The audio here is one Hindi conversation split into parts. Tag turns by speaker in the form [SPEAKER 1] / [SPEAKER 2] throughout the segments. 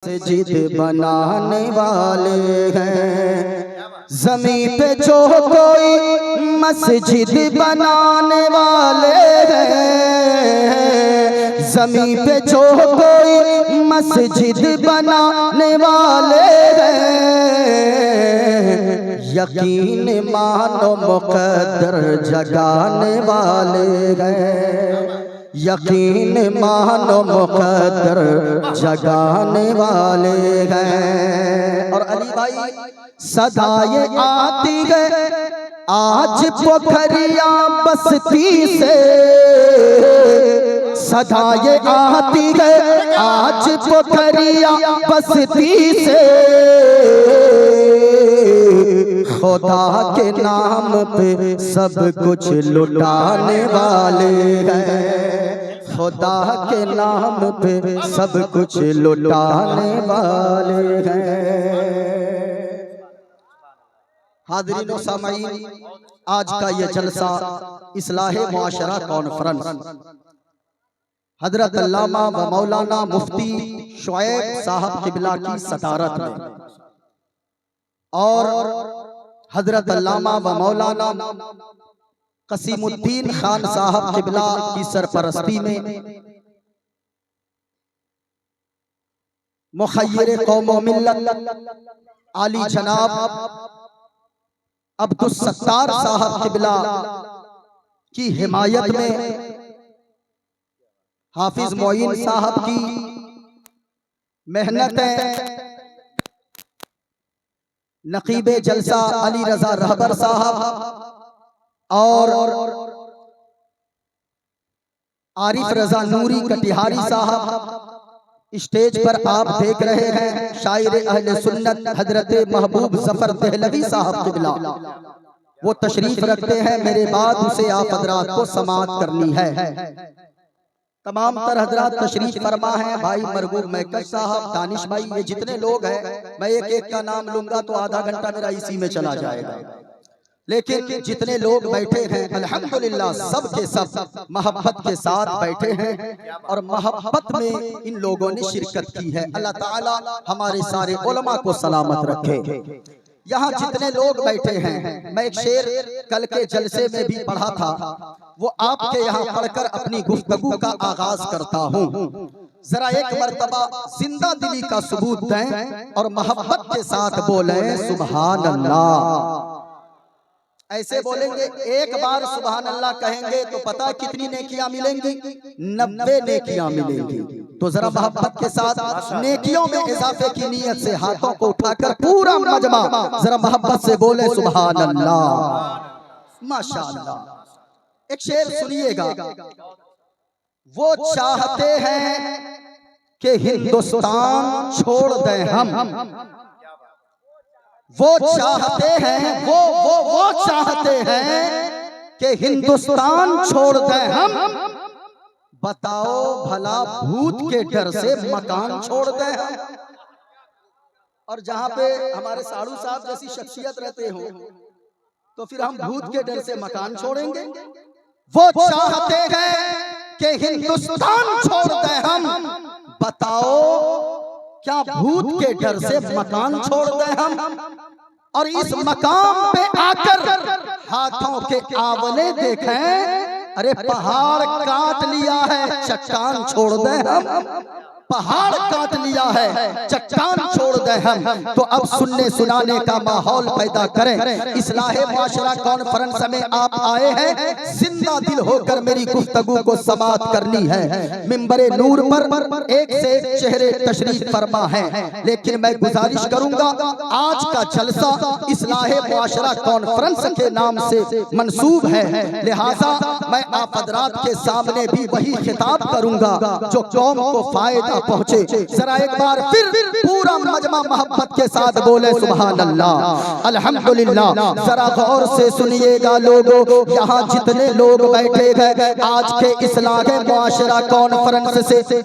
[SPEAKER 1] मस्जिद बनाने वाले हैं, ज़मीन पे जो कोई मस्जिद बनाने वाले हैं, ज़मीन पे जो कोई मस्जिद बनाने वाले हैं, यकीन मानो मुक़द्दर जगाने वाले हैं, यकीन मानो मुक़द्दर जगाने वाले हैं। और अली भाई सदा ये आती है आज पोखरिया बस्ती से, सदा ये आती है आज पोखरिया बस्ती से, खुदा के नाम पे सब कुछ लुटाने वाले हैं, खुदा के नाम पे सब कुछ लुटाने वाले हैं। हाज़रीन व सामाईन, आज का ये जलसा इस्लाहे मुआशरा कॉन्फ्रेंस हजरत अल्लामा व मौलाना मुफ्ती शुएब साहब किबला की सदारत में और हजरत अल्लामा व मौलाना कसीमुद्दीन खान साहब किबला की सरपरस्ती में मुखय्यर कौम व मिल्लत आली जनाब अब्दुल सत्तार साहब किबला की हिमायत में हाफिज मोइन साहब की मेहनतें, नकीबे जलसा अली रजा रहबर साहब और आरिफ रजा नूरी कटिहारी साहब, स्टेज पर आप देख रहे हैं शायर अहले सुन्नत हजरत महबूब जफर देहलवी साहब किबला, वो तशरीफ रखते हैं। मेरे बाद उसे आप हजरात को समाअत करनी है। तमाम तर हजरात तशरीफ फरमा है, भाई मरगूब मैकस साहब, दानिश भाई, ये जितने लोग हैं, मैं एक एक का नाम लूंगा तो आधा घंटा मेरा इसी में चला जाएगा, लेकिन जितने लोग बैठे हैं अल्हम्दुलिल्लाह सब के सब मोहब्बत के साथ बैठे हैं और मोहब्बत में इन लोगों ने शिरकत की है। अल्लाह ताला हमारे सारे उलमा को सलामत रखे। यहाँ जितने लोग बैठे हैं, मैं एक शेर कल के जलसे में भी पढ़ा था, वो आपके यहाँ पढ़कर अपनी गुफ्तगू का आगाज करता हूँ। जरा एक मर्तबा जिंदा दिली का सबूत दें और मोहब्बत के साथ बोलें सुभान अल्लाह। ऐसे बोलेंगे, एक बार सुभान अल्लाह कहेंगे तो पता कितनी नेकियां मिलेंगी? 90 नेकियां मिलेंगी। तो जरा मोहब्बत के साथ नेकियों में इजाफे की नीयत से हाथों को उठाकर पूरा मजमा जरा मोहब्बत से बोले सुभान अल्लाह, माशाअल्लाह। एक शेर सुनिएगा, वो चाहते हैं कि हिंदुस्तान छोड़ दें हम, वो चाहते हैं वो चाहते हैं कि हिंदुस्तान छोड़ दें हम, बताओ भला भूत के डर से मकान छोड़ दें हम। और जहां पे हमारे साड़ू साहब जैसी शख्सियत रहते हो तो फिर हम भूत के डर से मकान छोड़ेंगे? वो चाहते हैं कि हिंदुस्तान छोड़ दें हम, बताओ क्या भूत के डर से मकान छोड़ दें हम? और इस मकाम पे आकर हाथों के आवले देखें, अरे पहाड़ काट लिया है चट्टान छोड़ दें हम, पहाड़ काट लिया है चट्टान छोड़ दें हम। तो अब सुनने सुनाने का माहौल पैदा करें। इस्लाहे मुआशरा कॉन्फ्रेंस में आप आए हैं, जिंदा दिल होकर मेरी गुफ्तगू को समाअत करनी है। मिंबरे नूर पर एक से एक चेहरे तशरीफ फरमा है, लेकिन मैं गुजारिश करूंगा आज का जलसा इस्लाहे मुआशरा कॉन्फ्रेंस के नाम से मंसूब है, लिहाजा मैं आप हज़रात के सामने भी वही खिताब करूंगा जो कौम को फायदा पहुंचे। जरा एक बार फिर पूरा मजमा मोहब्बत के साथ बोले सुभान अल्लाह, अल्हम्दुलिल्लाह। जरा गौर से सुनिएगा लोगों, यहाँ जितने लोग बैठे हैं आज के इस्लाहे मुआशरा कॉन्फ्रेंस से,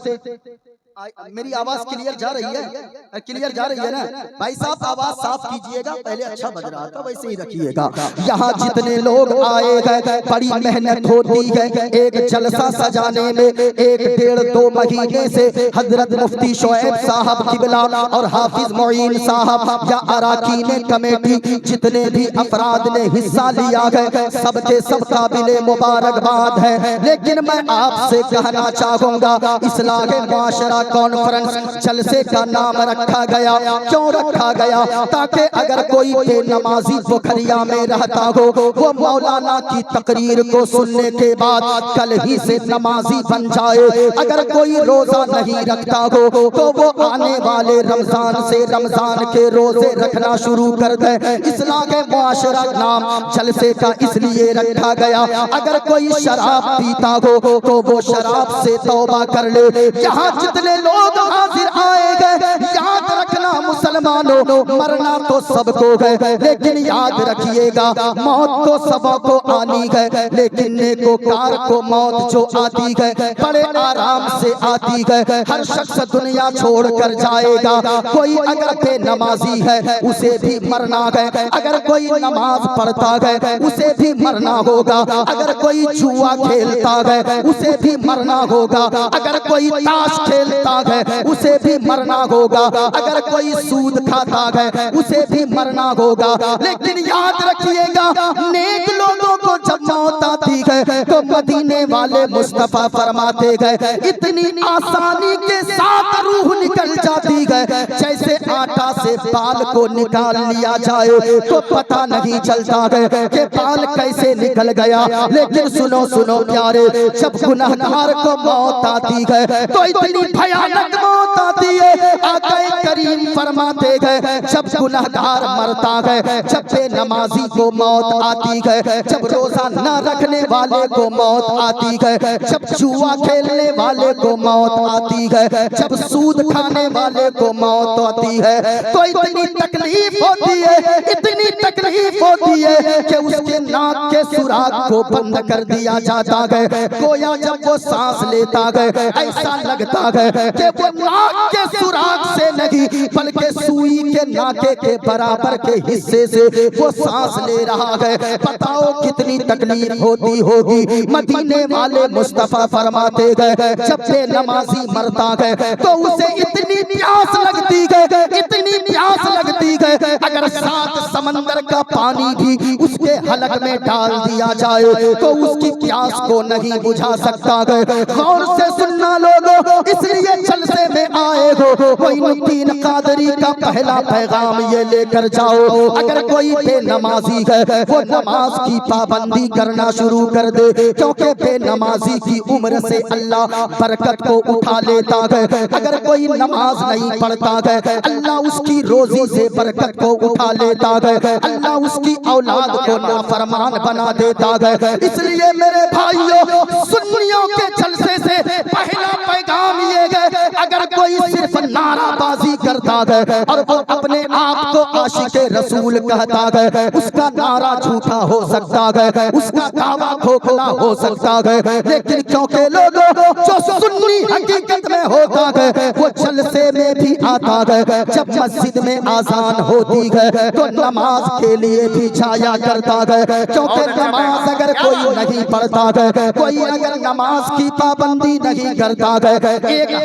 [SPEAKER 1] मेरी आवाज क्लियर जा रही है? क्लियर जा रही है ना भाई साहब? आवाज साफ कीजिएगा, पहले अच्छा बज रहा था वैसे ही रखिएगा। यहाँ जितने लोग आए गए बड़ी मेहनत होती है एक जलसा सजाने में। 1-1.5-2 महीने से हजरत मुफ्ती शोएब साहब किबला और हाफिज मोइन साहब या अराकीन कमेटी जितने भी अफराद ने हिस्सा लिया है सबके सब काबिले मुबारकबाद है। लेकिन मैं आपसे कहना चाहूंगा इस्लाह मुआशरा कॉन्फ्रेंस जलसे का नाम रखा गया, क्यों रखा गया? ताकि अगर कोई बेनमाजी पोखरिया में रहता हो वो मौलाना की तकरीर को सुनने के बाद कल ही से नमाजी बन जाए। अगर कोई रोजा नहीं रखता हो तो वो आने वाले रमजान से रमजान के रोजे रखना शुरू कर दे। इस्लाह के मुआशरा नाम जलसे का इसलिए रखा गया अगर कोई शराब पीता हो तो वो शराब से तौबा कर ले। यहाँ जितने लोग हाजिर आए गए याद रखना मुसलमानों मरना तो सबको है लेकिन याद रखिएगा मौत तो सबको आनी है, लेकिन नेकोकार को मौत जो आती है बड़े आराम से आती है। हर शख्स दुनिया छोड़ कर जाएगा। कोई अगर बेनमाजी है उसे भी मरना है, अगर कोई नमाज पढ़ता है उसे भी मरना होगा, अगर कोई जुआ खेलता है उसे भी मरना होगा, अगर कोई ताश खेलता है उसे भी मरना होगा, अगर कोई सूद खाता है उसे भी मरना होगा। लेकिन याद रखिएगा नेक लोगों को जब मौत आती है तो मदीने वाले मुस्तफा फरमाते गए इतनी आसानी के साथ रूह निकल जाती है जैसे आटा से बाल को निकाल लिया जाए तो पता नहीं चलता है कि बाल कैसे निकल गया। लेकिन सुनो सुनो प्यारे, जब गुनहगार को मौत आती है तो इतनी भयानक मौत आती है। आका करीम फरमाते गए जब गुनहगार मरता है, जब बेनमाजी को मौत आती है, जब रोजा न रखने वाले को मौत आती है, जब जुआ खेलने वाले को मौत आती है, जब सूद खाने वाले को मौत आती है तो इतनी तकलीफ होती है, इतनी तकलीफ होती है कि उसके नाक के सुराख को बंद कर दिया जाता है। गोया जब वो सांस लेता है ऐसा लगता है कि वो नाक के सुराख से नहीं बल्कि सुई के नाके के बराबर के हिस्से से वो सांस ले रहा है। बताओ कितनी तकलीफ होती होगी। मदीने वाले मुस्तफा फरमाते गए जब बेनमाजी मरता है तो उसे इतनी प्यास लगती है, इतनी प्यास लगती है अगर 7 समंदर का पानी भी उसके हलक में डाल दिया जाए तो उसकी प्यास को नहीं बुझा सकता है। गौर से सुनना लोगों, इसलिए जलसे में आए हो मोइनुद्दीन कादरी का पहला पैगाम ये लेकर जाओ अगर कोई बेनमाजी है वो नमाज की पाबंदी करना शुरू कर दे, क्योंकि बेनमाजी की उम्र से अल्लाह बरकत को उठा लेता है। अगर कोई नमाज नहीं पढ़ता है अल्लाह उसकी रोजी से बरकत को उठा लेता है, अल्लाह उसकी औलाद को नाफरमान बना देता है। इसलिए मेरे भाइयों सुन्नियों के जलसे से पहला पैगाम ये है अगर कोई सिर्फ नाराबाजी करता है और वो अपने आप को आशिके रसूल कहता है उसका नारा झूठा हो सकता है, उसका दावा खोखला हो सकता है। लेकिन क्योंकि लोगों जो सुन्नी हकीकत में होता है वो जलसे में भी आता है, जब मस्जिद में आजान होती है तो नमाज के लिए भी जाया करता है, क्योंकि नमाज अगर कोई नहीं पढ़ता है, कोई अगर नमाज की पाबंदी नहीं करता है,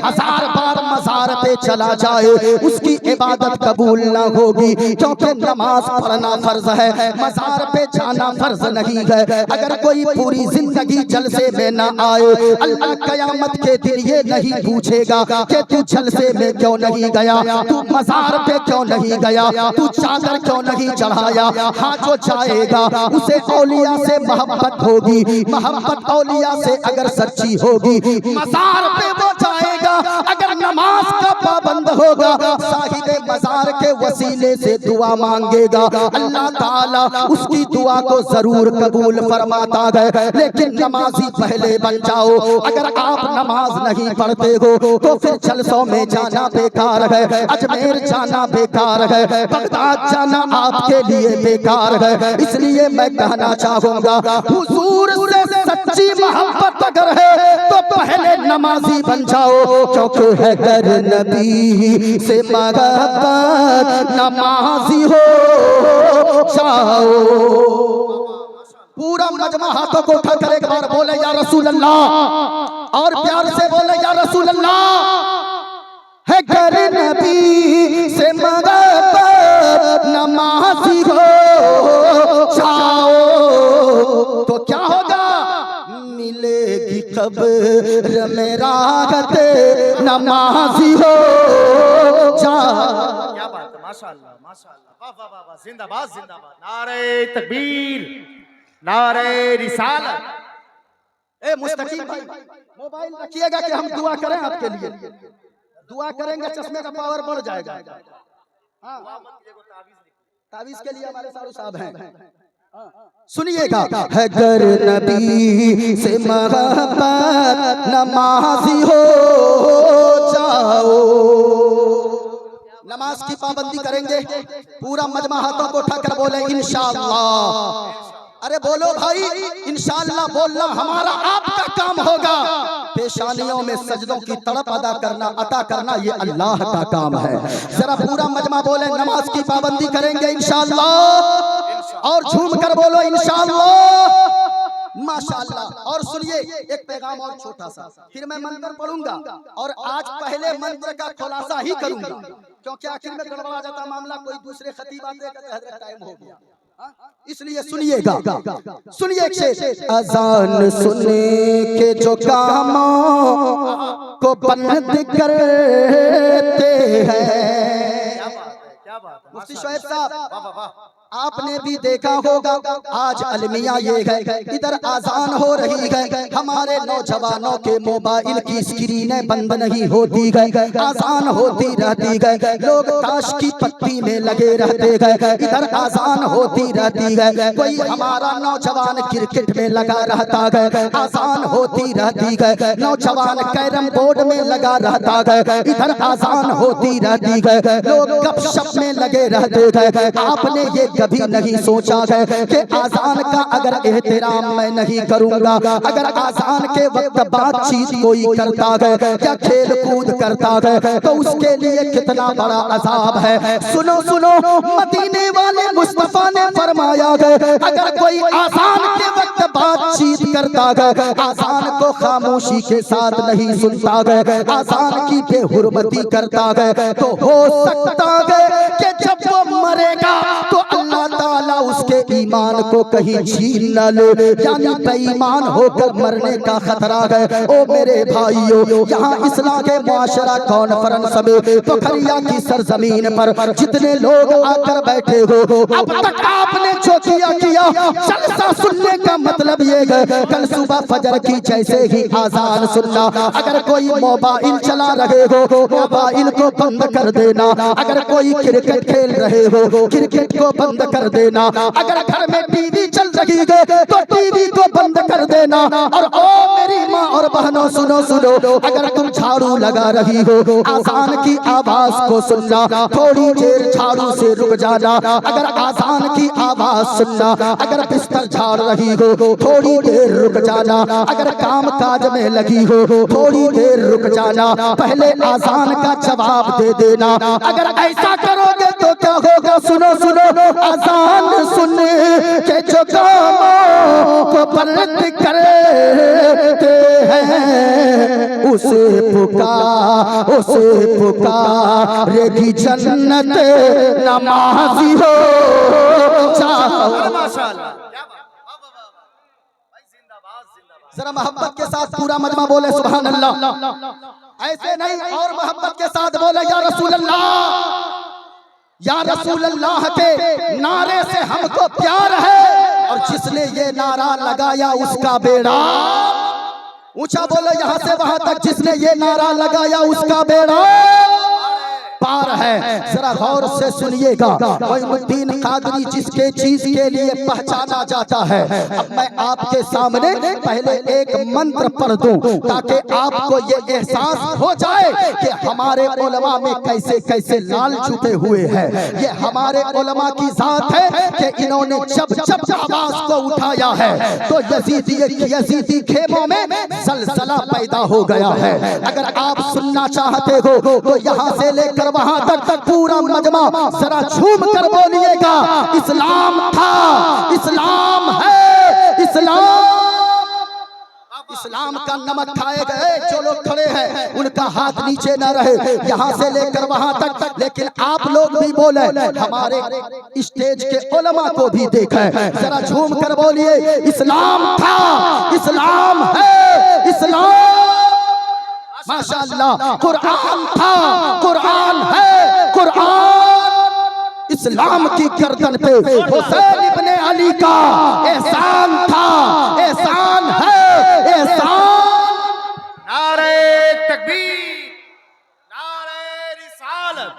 [SPEAKER 1] 1000 बार मज़ार पे चला जाए उसकी इबादत कबूल ना होगी, क्योंकि नमाज पढ़ना फर्ज है, मज़ार पे जाना फर्ज नहीं है। अगर कोई पूरी जिंदगी जलसे में ना आए अल्लाह कयामत के दिन ये नहीं पूछेगा कि तू जलसे में क्यों नहीं गया, तू मज़ार पे क्यों नहीं गया, तू चादर क्यों नहीं चढ़ाया। हाँ जो जाएगा उसे औलिया से मोहब्बत होगी, मोहब्बत औलिया से अगर सच्ची होगी मज़ार पे वो जाएगा। अगर नमाज का पाबंद होगा साहिबे मज़ार के वसीले से दुआ मांगेगा, अल्लाह ताला उसकी दुआ को जरूर कबूल फरमाता है। लेकिन नमाजी पहले बन जाओ। अगर आप नमाज नहीं पढ़ते हो तो फिर जलसों में जाना बेकार है, अजमेर जाना बेकार है, बगदाद जाना आपके लिए बेकार है। इसलिए मैं कहना चाहूंगा हुजूर से सच्ची मोहब्बत अगर है तो पहले नमाजी बन जाओ, क्योंकि है गर नबी से मोहब्बत नमाजी हो जाओ। पूरा मजमा हाथों को उठा कर एक बार बोले या रसूल अल्लाह, और प्यार से बोले या रसूल अल्लाह। है गर नबी से मोहब्बत नमाजी हो जाओ, तो क्या होगा? मिलेगी कब्र में राहत नमाजी हो जाओ।
[SPEAKER 2] क्या बात है, माशाअल्लाह माशाअल्लाह, वाह वाह वाह, जिंदाबाद जिंदाबाद, नारे तकबीर, नारे रिसालत।
[SPEAKER 1] ए मुस्तकीम भाई, मोबाइल रखिएगा कि हम दुआ करें आपके लिए। दुआ करेंगे चश्मे का पावर बढ़ जाएगा। हाँ, तावीज़ के लिए हमारे सारू साहब हैं। सुनिएगा, है गर नबी से मोहब्बत नमाजी हो जाओ। नमाज की पाबंदी करेंगे। पूरा मजमा हाथों को उठाकर बोले इंशाअल्लाह। अरे बोलो भाई, इंशाअल्लाह बोलना हमारा आपका काम होगा। पेशानियों में सजदों की तड़प अदा करना, अता करना, ये अल्लाह का काम है। जरा पूरा मजमा बोले नमाज की पाबंदी करेंगे इंशाअल्लाह, और झूम कर बोलो इंशाअल्लाह, माशाअल्लाह। और सुनिए एक पैगाम और छोटा सा, फिर मैं मंत्र पढ़ूंगा और आज पहले मंत्र का खुलासा ही करूंगा, क्योंकि आखिर में गड़बड़ा जाता मामला, कोई दूसरे खतीब आते कहते टाइम हो गया, इसलिए सुनिएगा। सुनिए एक शेर, अजान सुने के जो कामों को बंद करते हैं।
[SPEAKER 2] क्या बात है
[SPEAKER 1] मुफ्ती शोएब साहब,
[SPEAKER 2] वाह वाह वाह,
[SPEAKER 1] आपने भी देखा होगा आज अलमिया ये है, इधर आजान हो रही है, हमारे नौजवानों के मोबाइल की स्क्रीनें बंद नहीं होती है, आजान होती रहती है, लोग ताश की पत्ती में लगे रहते हैं, इधर आजान होती रहती है, कोई हमारा नौजवान क्रिकेट में लगा रहता है, आजान होती रहती है, नौजवान कैरम बोर्ड में लगा रहता है, इधर आजान होती रहती है, लोग गपशप में लगे रहते हैं। आपने ये कभी नहीं सोचा है कि आजान का अगर एहतराम मैं नहीं करूंगा, अगर आजान के वक्त बातचीत कोई करता है या खेल कूद करता है, तो उसके लिए कितना बड़ा अजाब है। सुनो सुनो, मदीने वाले मुस्तफा ने फरमाया है, अगर कोई आजान के वक्त बातचीत करता है, आजान को खामोशी के साथ नहीं सुनता है, आजान की बेहुरमती करता है, तो हो सकता है कि जब वो मरेगा तो अल्लाह ताला उसके ईमान को कहीं छीन न ले, यानी बेईमान होकर मरने का खतरा है। ओ मेरे भाइयों, यहाँ इस्लाम के मुआशरा कॉन्फ्रेंस में पोखरिया की सरजमीन पर जितने लोग आकर बैठे हो, अब तक आपने जो किया जलसा सुनने का मतलब ये है, कल सुबह फजर की जैसे ही आजान सुनना, अगर कोई मोबाइल चला रहे हो मोबाइल को बंद कर देना, अगर कोई क्रिकेट खेल रहे हो क्रिकेट को बंद कर देना, अगर घर में टीवी चल रही है तो टीवी को बंद कर देना। और ओ मेरी माँ और बहनों सुनो सुनो, अगर तुम झाड़ू लगा रही हो आजान की आवाज को सुनना, थोड़ी देर झाड़ू से रुक जाना, अगर आजान की आवाज सुनना, अगर बिस्तर झाड़ रही हो थोड़ी देर रुक जाना, अगर काम काज में लगी हो थोड़ी देर रुक जाना, पहले आजान का जवाब दे देना। अगर ऐसा करोगे तो क्या होगा? सुनो सुनो, आजान सुन के जो कामों को बंद करते हैं, उसे पुकारेगी जन्नत नमाजी हो जाओ।
[SPEAKER 2] माशाअल्लाह, क्या बात, वाह वाह वाह भाई, जिंदाबाद जिंदाबाद।
[SPEAKER 1] जरा मोहब्बत के साथ पूरा मजमा बोले सुभान अल्लाह। ऐसे नहीं, और मोहब्बत के साथ बोले या रसूल अल्लाह। या रसूल अल्लाह के नारे से हमको प्यार है, और जिसने ये नारा लगाया उसका बेड़ा ऊंचा बोलो, यहाँ से वहां तक जिसने ये नारा लगाया उसका बेड़ा पार है। है। जरा गौर से सुनिएगा, मोइनुद्दीन कादरी जिसके चीज के लिए पहचाना जाता है। अब मैं आपके सामने पहले एक मंत्र पढ़ दूं ताकि आपको ये एहसास हो जाए कि हमारे उलमा में कैसे कैसे लाल छुपे हुए हैं। ये हमारे उलमा की जात है कि इन्होंने जब जब आवाज को उठाया है तो यजीदी खेमों में जलजला पैदा हो गया है। अगर आप सुनना चाहते हो तो यहाँ से लेकर वहां तक पूरा मजमा जरा झूम कर बोलिएगा, इस्लाम था, इस्लाम है, इस्लाम का नमक खाए गए जो लोग खड़े हैं उनका हाथ नीचे न रहे, यहाँ से लेकर वहां तक। लेकिन आप लोग भी बोले, हमारे स्टेज के उलमा को भी देखें, जरा झूम कर बोलिए, इस्लाम था, इस्लाम है, इस्लाम माशाअल्लाह। कुरान था, कुरान है, कुरान इस्लाम की गर्दन पे हुसैन इब्ने अली का एहसान था, एहसान है, एहसान।
[SPEAKER 2] नारे तकबीर, नारे रिसालत,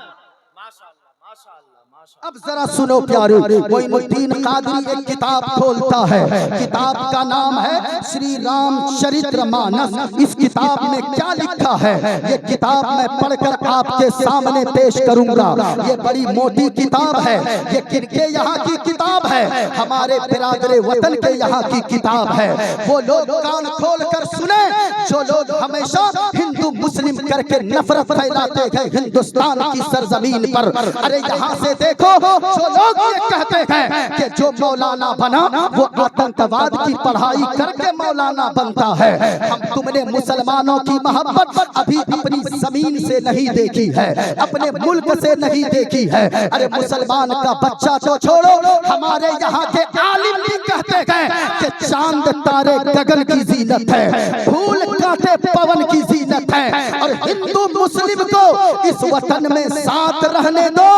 [SPEAKER 2] माशाअल्लाह माशाअल्लाह माशाअल्लाह।
[SPEAKER 1] अब जरा सुनो प्यारे, मोइनुद्दीन कादरी एक किताब खोलता है, किताब का नाम है श्री रामचरितमानस। इस किताब में क्या लिखा है ये किताब मैं पढ़कर आपके सामने पेश करूंगा। ये बड़ी मोटी किताब है, ये किनके यहाँ की किताब है? हमारे बिरादरे वतन के यहाँ की किताब है। वो लोग कान खोल कर सुने जो लोग हमेशा हिंदू मुस्लिम करके नफरत फैलाते हैं हिंदुस्तान की सरजमीन पर। अरे यहाँ से देखो, जो लोग ये कहते हैं कि जो मौलाना बना वो आतंकवाद की पढ़ाई करके मौलाना बनता है। हम तुमने मुसलमानों की मोहब्बत अभी अपनी जमीन से नहीं देखी है, अपने मुल्क से नहीं देखी है। अरे मुसलमान का बच्चा तो छोड़ो, हमारे यहाँ के आलिम भी कहते हैं कि चांद तारे गगन की जीनत है, फूल कांटे पवन की जीनत है, और हिंदू मुस्लिम को इस वतन में साथ रहने दो,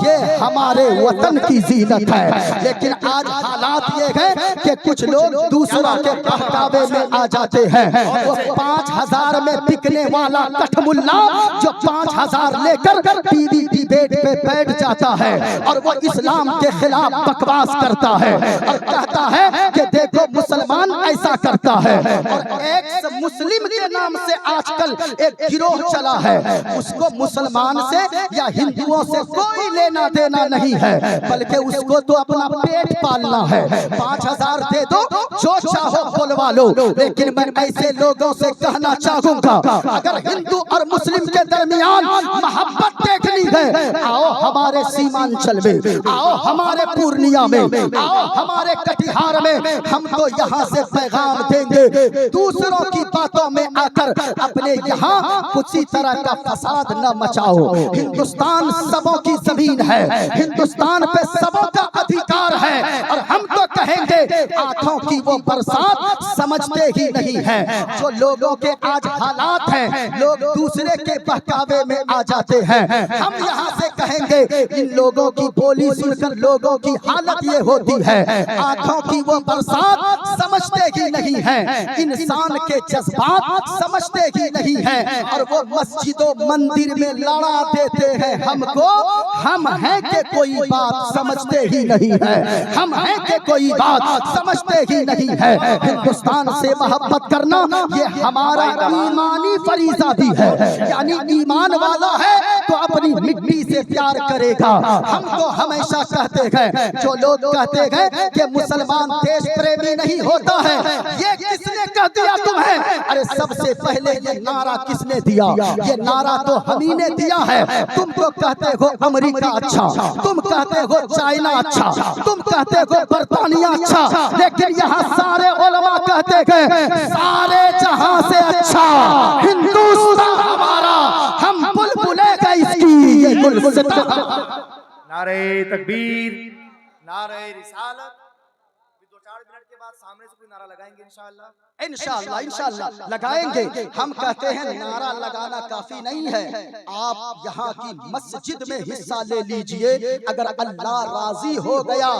[SPEAKER 1] ये हमारे वतन की जीनत है। लेकिन आज हालात ये है कि कुछ लोग दूसरा के बहकावे में आ जाते हैं। वो 5000 में बिकने वाला कठमुल्ला जो 5000 लेकर टीवी डिबेट पे बैठ जाता है और वो इस्लाम के खिलाफ बकवास करता है और कहता है कि देखो मुसलमान ऐसा करता है। और एक मुस्लिम के नाम से आजकल एक गिरोह चला है, उसको मुसलमान से या हिंदुओं से कोई लेना देना नहीं है, बल्कि उसको तो अपना पेट पालना है। 5000 दे दो, जो चाहो बोलवा लो। लेकिन मैं ऐसे लोगों से कहना चाहूंगा, अगर हिंदू और मुस्लिम के दरमियान मोहब्बत देखनी है, आओ हमारे सीमांचल में, आओ हमारे पूर्णिया में, आओ हमारे कटिहार में। हम तो यहाँ से पैगाम देंगे, दूसरों की बातों में आकर अपने यहाँ किसी तरह का फसाद न मचाओ। हिंदुस्तान सबों की जमीन है, हिंदुस्तान पे सबों का अधिकार है, और हम तो कहेंगे आंखों की वो बरसात समझते ही नहीं है। जो लोगों के आज हालात हैं, लोग दूसरे के बहकावे में आ जाते हैं। हम यहाँ से कहेंगे इन लोगों की बोली सुनकर लोगों की हालत ये होती है, आंखों की वो बरसात समझते ही नहीं है, इंसान के जज्बात समझते ही नहीं है, और वो मस्जिदों मंदिर में लड़ा देते हैं हमको। हम हैं कि कोई बात समझते ही नहीं है, हम हैं कि कोई बात समझते ही नहीं है। हिंदुस्तान से मोहब्बत करना ये हमारा ईमानी फरीज़ा भी है, यानी ईमान वाला है तो अपनी मिट्टी से प्यार करेगा। हम तो हमेशा कहते हैं, जो लोग कहते हैं कि मुसलमान देश प्रेमी नहीं होता है, ये किसने कह दिया तुम्हें? अरे सबसे पहले ये नारा किसने दिया? ये नारा तो हम ही ने दिया है। तुम तो कहते हो अमेरिका अच्छा, तुम कहते हो चाइना अच्छा, तुम कहते हो बर्तानिया अच्छा, लेकिन यहाँ सारे उलमा कहते हैं सारे जहां से अच्छा हिंदुस्तान हमारा, हम बुलबुले का इसकी ये गुलसिता।
[SPEAKER 2] नारे तकबीर, नारे रिसालत। 2-4 मिनट के बाद सामने से कोई नारा लगाएंगे इंशाअल्लाह।
[SPEAKER 1] इंशाअल्लाह इंशाअल्लाह लगाएंगे। हम कहते हैं नारा लगाना काफी नहीं है, आप यहाँ की मस्जिद में हिस्सा ले लीजिए। अगर अल्लाह राजी हो गया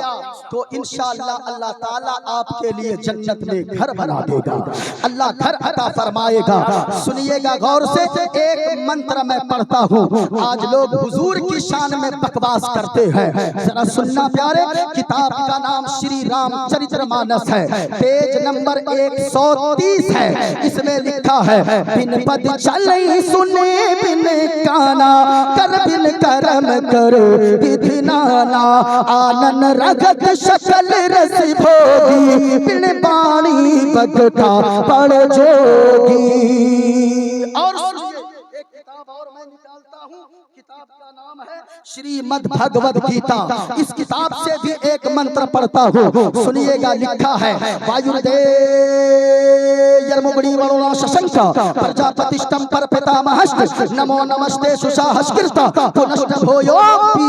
[SPEAKER 1] तो इंशाअल्लाह अल्लाह ताला आपके लिए जन्नत में घर बना देगा, अल्लाह घर अता फरमाएगा। सुनिएगा गौर से, एक मंत्र मैं पढ़ता हूँ। आज लोग हुजूर की शान में बकवास करते हैं, जरा सुनना प्यारे। किताब का नाम श्री रामचरितमानस है, पेज नंबर 130 है। इसमें लिखा है, बिन पद चले सुने बिन काना, कर बिन करम कर विधि नाना, आनन रगत शकल रस भोगी, बिन बाणी बगटा पड़ जोगी। और एक किताब और मैं निकालता हूँ, किताब का नाम है श्रीमद् भगवद गीता। इस किताब से भी एक मंत्र पढ़ता हूँ, सुनिएगा। लिखा है, वायुर्देयर्मुगुणी वरुणा शशंक प्रजापतिष्ठं पर पितामहश्च, नमो नमस्ते सुषाहस्कृत पुनश्च भूयोऽपि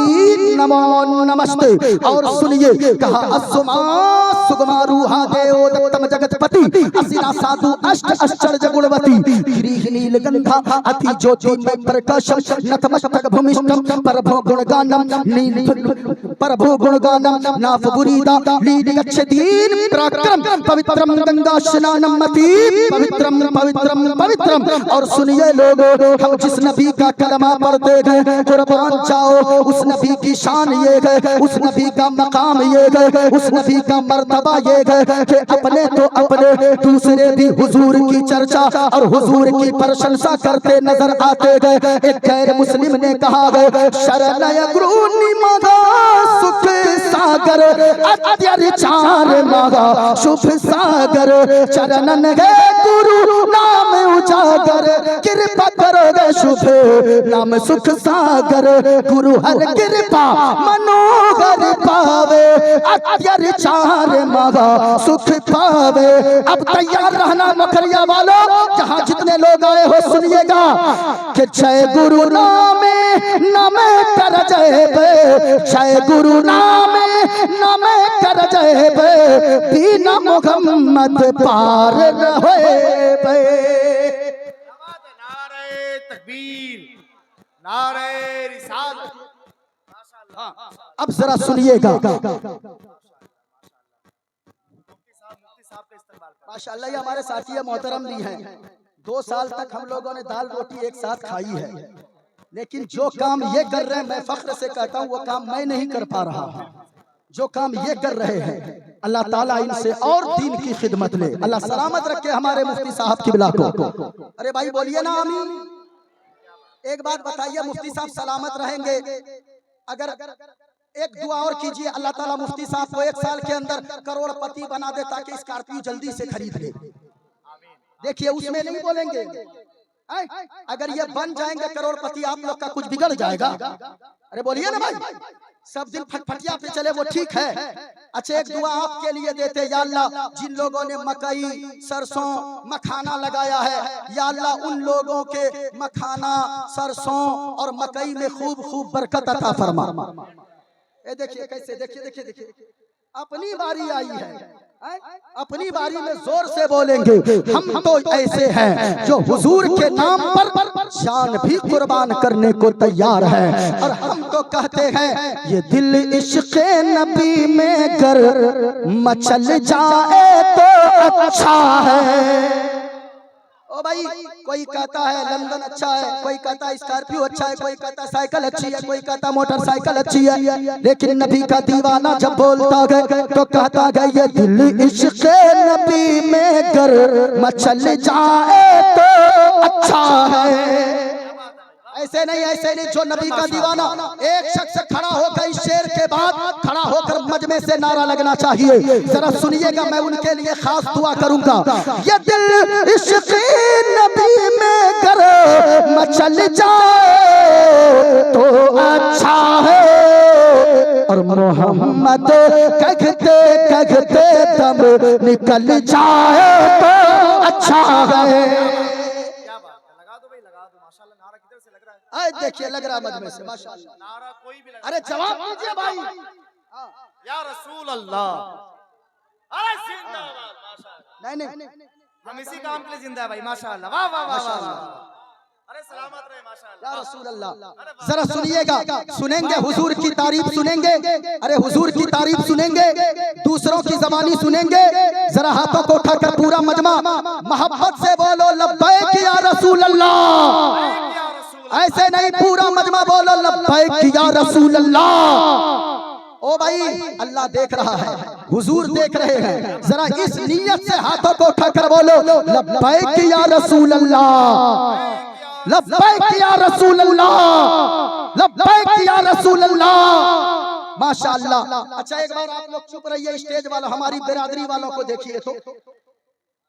[SPEAKER 1] नमो नमस्ते। और सुनिए, कहा अस्सुमा सुगमा रूहा देवो दत्तम जगतपति, असिना साधु अष्ट आश्चर्य गुणवती, गिरिः नीलगंधा अति ज्योति में प्रकाशम, नतमस्तक भूमिष्ठम परभो गुणगानम, परभो गुणगानम नाफ बुरीदा लीलिगच्छतीन पराक्रम, पवित्रम गंगा स्नानम मति, पवित्रम पवित्रम पवित्रम। और सुनिए लोगों, हम जिस नबी का कलमा पढ़ते गए, कुर्बान जाओ उस नबी की शान ये गए, उस नबी का मकाम ये गए, उस नबी का मर्तबा ये गए कि अपने तो अपने दूसरे भी हुजूर की चर्चा और हुजूर की प्रशंसा करते नजर आते गए। एक गैर मुस्लिम ने कहा गए, शरणय गुरु निमगा सुख सागर, अत्याचार मगा शुभ सागर, चरणन गए गुरु नाम उजागर, कृपा करोगे शुभ नाम सुख सागर, गुरु हर कृपा मनोहर पावे, अत्याचार मगा सुख पावे। अब तैयार रहना मखरिया वालों, जहाँ जितने लोग आए हो सुनिएगा कि जय गुरु नामे नमे कर जय बे, जय गुरु नामे नमे कर जय बे, बिना मोहम्मद पार न होए बे।
[SPEAKER 2] नारे तकबीर, नारे रिसालत।
[SPEAKER 1] अब जरा सुनिएगा, माशाअल्लाह ये हमारे साथी मोहतरम भी हैं। 2 साल तक हम लोगों ने दाल रोटी एक साथ खाई है, लेकिन जो काम ये कर रहे हैं, मैं फख्र से कहता हूँ वो काम मैं नहीं कर पा रहा हूँ। जो काम ये कर रहे हैं, अल्लाह ताला इनसे और दीन की खिदमत ले, अल्लाह सलामत रखे हमारे मुफ्ती साहब किबला को। अरे भाई बोलिए ना आमीन। एक बात बताइए, मुफ्ती साहब सलामत रहेंगे, अगर एक दुआ और कीजिए, अल्लाह ताला मुफ्ती साहब को 1 साल के अंदर करोड़पति बना दे ताकि स्कॉर्पियो जल्दी से खरीद ले। देखिए उसमें नहीं बोलेंगे, अगर ये बन जाएंगे करोड़पति आप लोग का कुछ बिगड़ जाएगा। अरे बोलिए ना भाई, सब दिन फटफटिया पे चले वो ठीक है। अच्छा एक दुआ आपके लिए देते, या अल्लाह जिन लोगों ने मकई सरसों मखाना लगाया है, या अल्लाह उन लोगों के मखाना सरसों और मकई में खूब खूब बरकत अता फरमा। ये देखिए कैसे, देखिए देखिए देखिए, अपनी बारी आई है, अपनी बारी में जोर से बोलेंगे। हम तो ऐसे हैं जो हुजूर के नाम पर जान भी कुर्बान करने को तैयार है, और हम तो कहते हैं ये दिल इश्क़ नबी में गर मचल जाए तो अच्छा है। ओ भाई, कोई कहता है लंदन अच्छा है, कोई कहता है स्कॉर्पियो अच्छा है, कोई कहता है साइकिल अच्छी है, कोई कहता है मोटरसाइकिल अच्छी है, लेकिन नबी का दीवाना जब बोलता गए तो कहता गया ये दिल इश्क़ नबी में गर मचल जाए तो अच्छा है। ऐसे नहीं, जो नबी का दीवाना, एक शख्स खड़ा होकर इस शेर के बाद खड़ा होकर मजमे से नारा लगना चाहिए। जरा सुनिएगा, मैं उनके लिए खास दुआ करूंगा। ये दिल इश्क़ नबी में गर मचल जाए तो अच्छा है, और मोहम्मद कहते कहते दम निकल जाए तो अच्छा है। देखिए लग रहा है मजमे से, माशाअल्लाह
[SPEAKER 2] नारा कोई भी लगा।
[SPEAKER 1] अरे जवाब दीजिए भाई।
[SPEAKER 2] या रसूल अल्लाह, अरे जिंदाबाद, माशाअल्लाह।
[SPEAKER 1] नहीं,
[SPEAKER 2] हम इसी काम के लिए जिंदा है भाई, माशाअल्लाह, वाह वाह वाह वाह वाह। अरे सलामत रहे, माशाअल्लाह
[SPEAKER 1] या रसूल अल्लाह। जरा सुनिएगा, सुनेंगे हुजूर की तारीफ सुनेंगे, अरे हुजूर की तारीफ सुनेंगे, दूसरों की ज़बानी सुनेंगे। जरा हाथों को उठाकर पूरा मजमा मोहब्बत से बोलो लब्बैक या रसूल अल्लाह। ऐसे नहीं, पूरा मजमा बोलो लब्बैक या रसूल अल्लाह। ओ भाई, अल्लाह देख रहा है, हुजूर देख रहे हैं, जरा इस नियत से हाथों को उठाकर बोलो लब्बैक या रसूल अल्लाह, लब्बैक या रसूल अल्लाह, लब्बैक या रसूल अल्लाह। माशाअल्लाह। अच्छा, एक बार आप लोग चुप रहिए, स्टेज वालों, हमारी बिरादरी वालों को देखिए, तो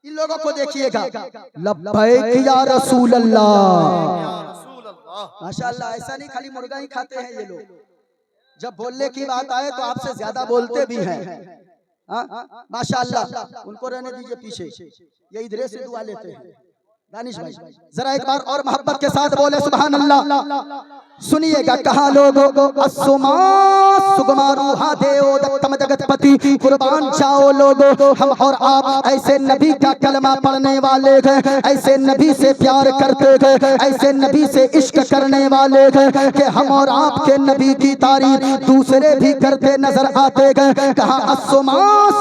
[SPEAKER 1] इन लोगों को देखिएगा, लब्बैक या रसूल अल्लाह। माशाअल्लाह। ऐसा नहीं खाली मुर्गा ही खाते हैं ये लोग, जब बोलने की बात आए तो आपसे ज्यादा बोलते भी हैं। माशाअल्लाह। उनको रहने दीजिए पीछे, ये इधरे से दुआ लेते हैं। दानिश भाई जरा एक बार और मोहब्बत के साथ बोले सुभान अल्लाह। सुनिएगा, कहा लोगो अस्सुमा सुगमा रूहा देओ दत्तम जगतपति, कुर्बान जाओ लोगो, हम और आप ऐसे नबी का कलमा पढ़ने वाले हैं, ऐसे नबी से प्यार करते हैं, ऐसे नबी से इश्क करने वाले हैं कि हम और आपके नबी की तारीफ दूसरे भी करते नजर आते हैं। कहा अस्सुमा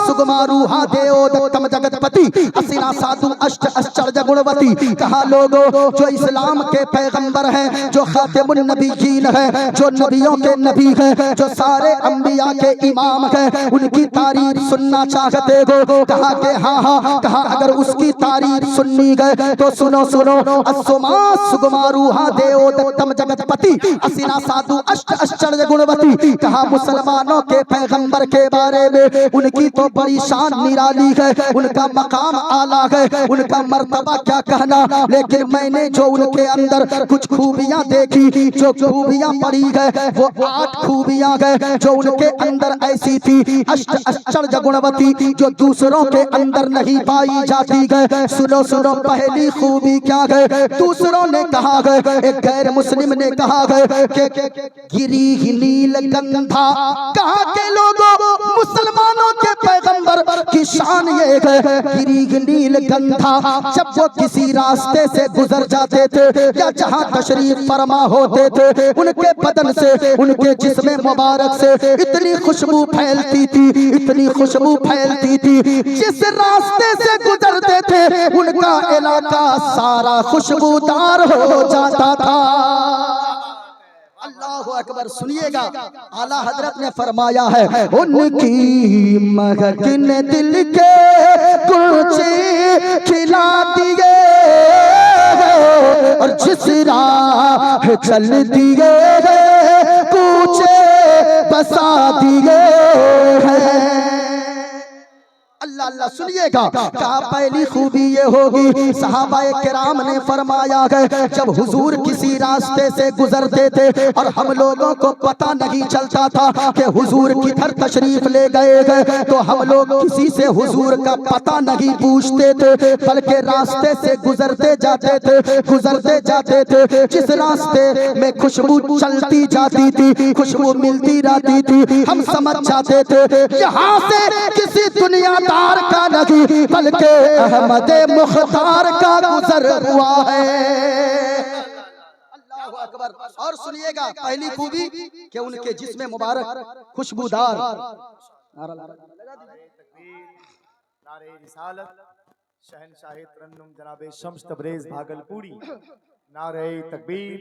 [SPEAKER 1] सुगमा रूहा देओ दत्तम जगतपति, असिना साधु अष्ट आश्चर्य गुणवती। कहा लोगो जो इस्लाम के पैगंबर हैं, जो खातिमुन नबीयीन हैं, जो नबियों के नबी हैं, जो सारे अंबिया के इमाम हैं, उनकी तारीफ सुनना चाहते हो। कहा कि हाँ हाँ, कहा अगर उसकी तारीफ सुननी गए तो सुनो सुनो, अस्सुमा सुगमा रूहा देओ दत्तम जगतपति, असिना साधु अष्ट आश्चर्य गुणवती। कहा मुसलमानों के पैगंबर के बारे में उनकी तो बड़ी शान निराली है, उनका मकाम आला है, उनका मर्तबा क्या कहना, लेकिन मैंने जो उनके अंदर कुछ खूबियां देखी, जो खूबियां पड़ी है वो 8 खूबियां है जो उनके अंदर ऐसी थी, अष्ट आश्चर्य गुणवती, जो दूसरों के अंदर नहीं पाई जाती है। सुनो सुनो, पहली खूबी क्या है? दूसरों ने कहा है, एक गैर मुस्लिम ने कहा है कि गिरी नील गंधा। कहा के लोगों, मुसलमानों के पैगंबर की शान ये है, गिरी नील गंधा। जब वो किसी रास्ते से गुजर जाते थे या जहां तशरीफ फरमा होते थे, उनके बदन से, उनके जिस्म मुबारक से इतनी खुशबू फैलती थी, इतनी खुशबू फैलती थी, जिस रास्ते से गुजरते थे उनका इलाका सारा खुशबूदार हो जाता था। अल्लाहु अकबर। सुनिएगा, आला हजरत ने फरमाया है, उनकी महक ने दिल के कुल्चे खिला दिए और जिस राह चल दिए कूचे बसा दिए हैं। अल्लाह अल्लाह। सुनिएगा, कहा पहली खूबी ये होगी, सहाबाए किराम ने फरमाया है, जब हुजूर किसी रास्ते से गुजरते थे और हम लोगों को पता नहीं चलता था कि हुजूर किधर तशरीफ ले गए हैं, तो हम लोग किसी से हुजूर का पता नहीं पूछते थे, बल्कि रास्ते से गुजरते जाते थे, गुजरते जाते थे। जिस रास्ते में खुशबू चलती जाती थी, खुशबू मिलती रहती थी, हम समझ जाते थे यहाँ से किसी दुनियादार का नहीं बल्कि अहमद मुख्तार का गुजर हुआ है। अल्लाहु अकबर। और सुनिएगा, पहली खूबी कि उनके जिस्म मुबारक खुशबूदार।
[SPEAKER 2] नारे रिसालत, शहनशाह तरन्नुम जनाबे शम्स तबरेज भागलपुरी, नारे तकबीर,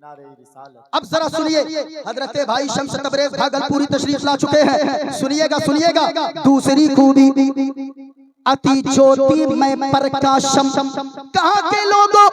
[SPEAKER 2] नारे रिसालत।
[SPEAKER 1] अब जरा सुनिए, हजरत भाई शम्स तबरेज भागलपुरी तशरीफ ला चुके हैं। सुनिएगा सुनिएगा, दूसरी खूबी अति ज्योति में प्रकाशम। कहाँ के लोगों,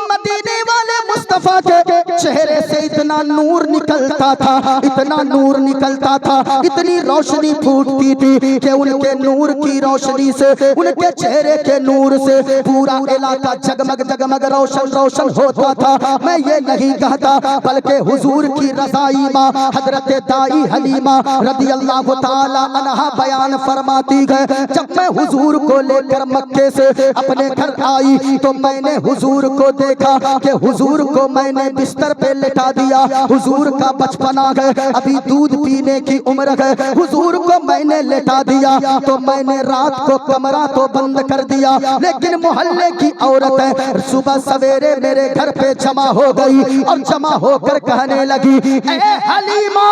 [SPEAKER 1] मदीने वाले मुस्तफा के चेहरे से इतना नूर निकलता था, इतना नूर निकलता था, इतनी रोशनी फूटती थी कि उनके नूर की रोशनी से, उनके चेहरे के नूर से पूरा इलाका जगमग जगमग रोशन रोशन होता था। मैं ये नहीं कहता, बल्कि हुजूर की रज़ाई माँ हजरत दाई हलीमा रज़ी अल्लाह ताला अन्हा बयान फरमाती है, जब मैं हुजूर हुजूर को लेकर मक्के से अपने घर आई तो मैंने हुजूर को देखा कि हुजूर को मैंने बिस्तर पे लेटा दिया। हुजूर का बचपन आ गए, अभी दूध पीने की उम्र है। हुजूर को मैंने लेटा दिया तो मैंने रात को कमरा तो बंद कर दिया, लेकिन मोहल्ले की औरत है सुबह सवेरे मेरे घर पे जमा हो गई और जमा होकर कहने लगी, ए हलीमा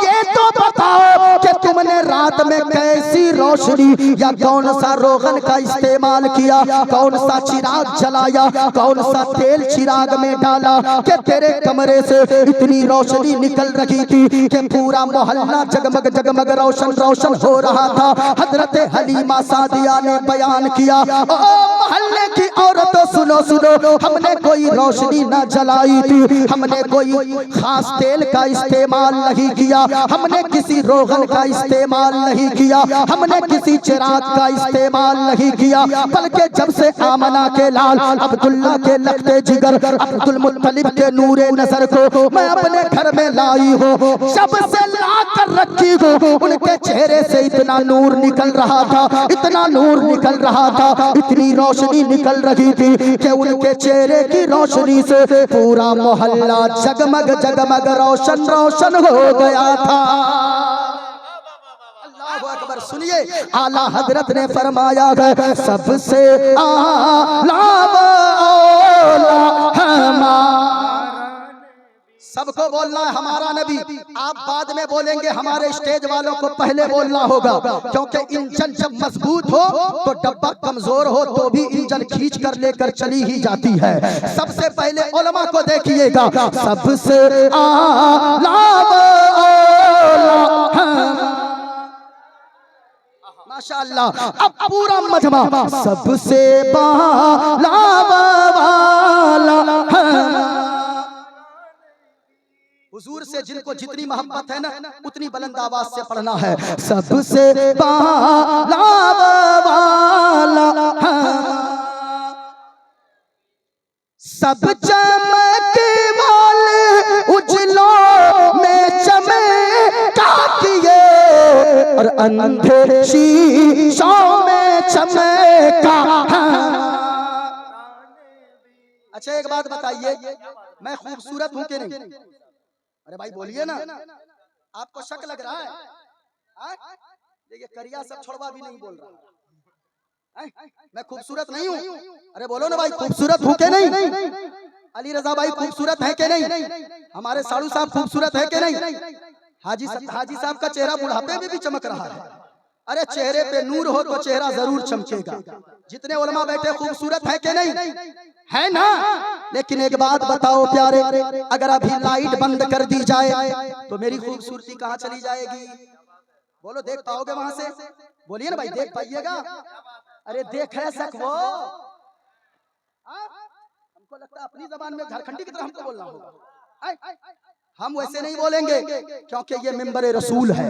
[SPEAKER 1] ये तो बताओ कि तुमने रात में कैसी रोशनी या कौन सा रोगन का इस्तेमाल किया, कौन सा चिराग जलाया, कौन सा तेल चिराग में डाला कि तेरे कमरे से इतनी रोशनी निकल रही थी कि पूरा मोहल्ला जगमग जगमग रोशन रोशन हो रहा था। हजरत हलीमा सादिया ने बयान किया, ओ मोहल्ले की औरतों सुनो सुनो, हमने कोई रोशनी न जलाई थी, हमने कोई खास तेल का इस्तेमाल नहीं किया, हमने किसी रोगन का इस्तेमाल नहीं किया, हमने किसी चिराग का इस्तेमाल नहीं किया, बल्कि जब से आमना के लाल अब्दुल्ला के लगते जिगर अब्दुल मुत्तलिब के नूरे नजर को मैं अपने घर में लाई हूँ, जब से ला कर रखी हूँ, उनके चेहरे से इतना नूर निकल रहा था, इतना नूर निकल रहा था, इतनी रोशनी निकल रही थी कि उनके चेहरे की रोशनी से पूरा मोहल्ला जगमग जगमग रोशन रोशन हो गया था। अल्लाहु अकबर। सुनिए, आला हजरत ने फरमाया है, सबसे आला सबको बोलना है हमारा नबी। आप बाद में बोलेंगे, हमारे स्टेज वालों को पहले बोलना होगा, क्योंकि इंजन जब मजबूत हो तो डब्बा कमजोर हो तो भी इंजन खींच कर लेकर चली ही जाती है। सबसे पहले उलमा को देखिएगा, सबसे आला माशाअल्लाह। अब पूरा मजमा सबसे बाला हुजूर से जिनको जितनी मोहब्बत है ना उतनी बुलंद आवाज से पढ़ना है, सबसे बाला सब चमके वाले उजलों में चमका किए और अंधे शीशों में चमका। अच्छा एक बात बताइए, मैं खूबसूरत हूं कि नहीं? अरे भाई बोलिए ना, आपको शक लग रहा है? देखिए करिया सब छोड़वा भी नहीं बोल रहा है? मैं खूबसूरत नहीं हूँ? अरे बोलो ना भाई, खूबसूरत हूँ कि नहीं? अली रजा भाई खूबसूरत है कि नहीं? हमारे साड़ू साहब खूबसूरत है कि नहीं? हाजी साहब का चेहरा बुढ़ापे में भी चमक रहा है। अरे चेहरे पे नूर हो तो चेहरा जरूर चमकेगा। जितने उलमा बैठे खूबसूरत है कि नहीं? है ना? लेकिन एक बात बताओ प्यारे, अगर अभी लाइट बंद कर दी जाए तो मेरी खूबसूरती कहाँ चली जाएगी? बोलो, देख पाओगे वहां से? बोलिए ना भाई, देख पाइएगा? अरे देख है सक वो, हमको लगता है अपनी जबान में झारखंडी की तरह हमको बोलना होगा। हम वैसे नहीं बोलेंगे क्योंकि ये मिंबर रसूल है,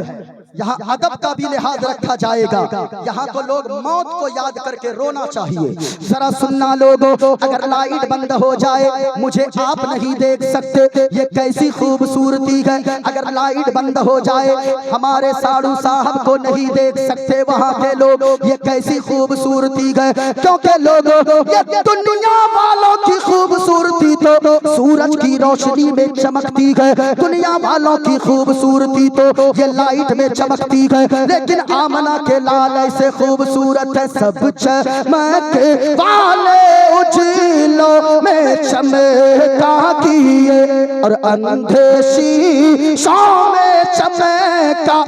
[SPEAKER 1] यहाँ अदब का भी लिहाज रखा जाएगा। यहाँ तो लोग मौत को याद करके रोना चाहिए। जरा सुनना लोगों, अगर लाइट बंद हो जाए, मुझे आप नहीं देख सकते, ये कैसी खूबसूरती है। अगर लाइट बंद हो जाए, हमारे साड़ू साहब को नहीं देख सकते वहाँ के लोग, ये कैसी खूबसूरती है। क्योंकि लोगों, ये दुनिया वालों की खूबसूरती तो सूरज की रोशनी में चमकती है, दुनिया वालों की खूबसूरती तो ये लाइट में चमकती है, लेकिन आमना के लाल ऐसे खूबसूरत है, सब चमके वाले उजलों में चमका किए और अंधे शीशों में चमका।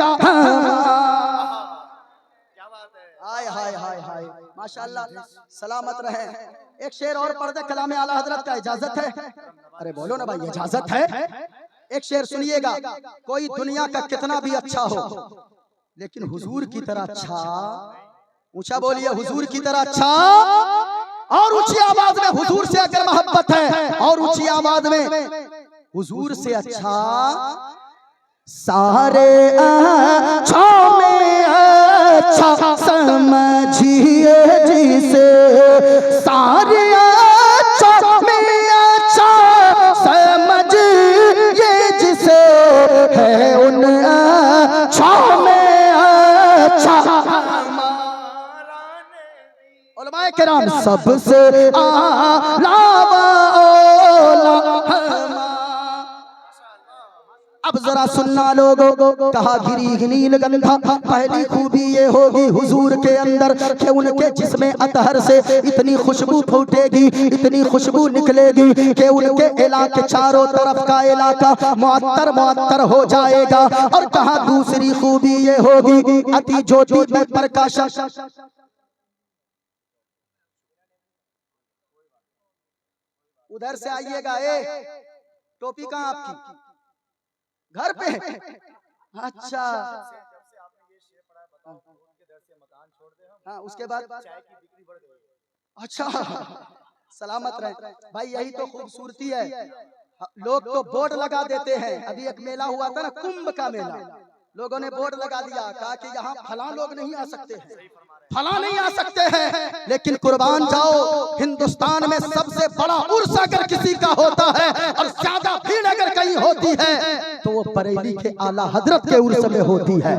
[SPEAKER 1] हाय हाय हाय हाय, माशाअल्लाह, सलामत रहे। एक शेर और पढ़ दे, कलाम आला हजरत का इजाजत है? अरे बोलो ना भाई, इजाजत है? एक शेर सुनिएगा, कोई दुनिया का कितना भी अच्छा हो, लेकिन हुजूर की तरह अच्छा, ऊंचा बोलिए, हुजूर की तरह अच्छा, और ऊंची आवाज में हुजूर से अगर मोहब्बत है, और ऊंची आवाज में हुजूर से अच्छा, सारे अच्छों में अच्छा समझिए जिसे, सारे अच्छों में अच्छा समझिए जिसे, है उन अच्छों में अच्छा किराम सबसे आला वाला हमा। अब जरा सुनना लोगों, कहा गिरी नील गंधा, पहली खूबी ये होगी हुजूर के अंदर कि उनके जिस्म अतहर से इतनी खुशबू फूटेगी, इतनी खुशबू निकलेगी कि उनके इलाके चारों तरफ का इलाका मुअत्तर मुअत्तर हो जाएगा। और कहा दूसरी खूबी ये होगी अति ज्योति में प्रकाशन। उधर से आइएगा, टोपी कहाँ आपकी? घर पे? अच्छा हाँ, उसके बाद अच्छा सलामत रहे भाई, यही तो खूबसूरती है। लोग तो बोर्ड लगा देते हैं। अभी एक मेला हुआ था ना, कुंभ का मेला, लोगों ने बोर्ड लगा दिया, कहा कि यहाँ फलां लोग नहीं आ सकते हैं, फला नहीं आ सकते हैं। लेकिन कुर्बान जाओ, हिंदुस्तान में सबसे बड़ा उर्स अगर किसी का होता है और ज्यादा भीड़ अगर कहीं होती है तो वो बरेली के आला हजरत के उर्स में होती है।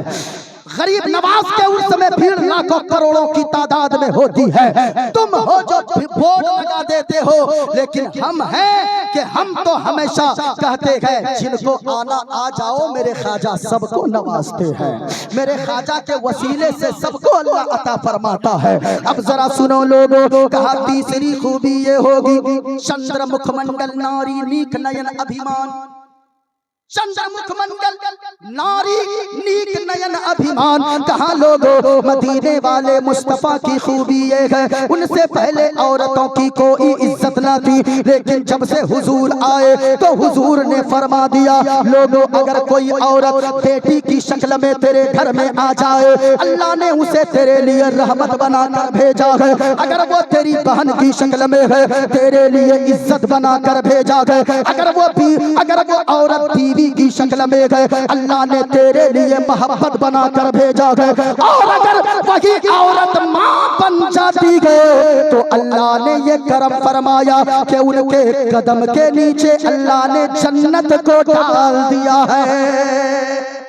[SPEAKER 1] गरीब नवाज के उर्स में भीड़ लाखों करोड़ों की तादाद में होती है। तुम हो जो बोर्ड लगा देते हो, लेकिन हम हैं कि हम तो हमेशा कहते हैं जिनको आना आ जाओ, मेरे ख्वाजा सबको नवाजते हैं, मेरे ख्वाजा के वसीले से सबको अल्लाह अता फरमाता है। अब जरा सुनो लोगों, कहा तीसरी खूबी ये होगी चंद्र मुखमंडल नारी नीक नयन अभिमान। चंद्रमुख मंडल नारी नीक नयन अभिमान। कहाँ लोगों, मदीने वाले मुस्तफा की खूबी ये है, उनसे पहले औरतों की कोई इज्जत ना थी, लेकिन जब से हुजूर आए तो हुजूर ने फरमा दिया लोगों, अगर कोई औरत बेटी की शक्ल में तेरे घर में आ जाए, अल्लाह ने उसे तेरे लिए रहमत बनाकर भेजा है। अगर वो तेरी बहन की शक्ल में है, तेरे लिए इज्जत बनाकर भेजा है। अगर वो औरत बीवी की शक्ल में गए, अल्लाह ने तेरे लिए मोहब्बत बनाकर भेजा है। और अगर वही औरत माँ बन जाती है तो अल्लाह ने ये करम फरमाया कि उनके कदम के नीचे अल्लाह ने जन्नत को डाल दिया है।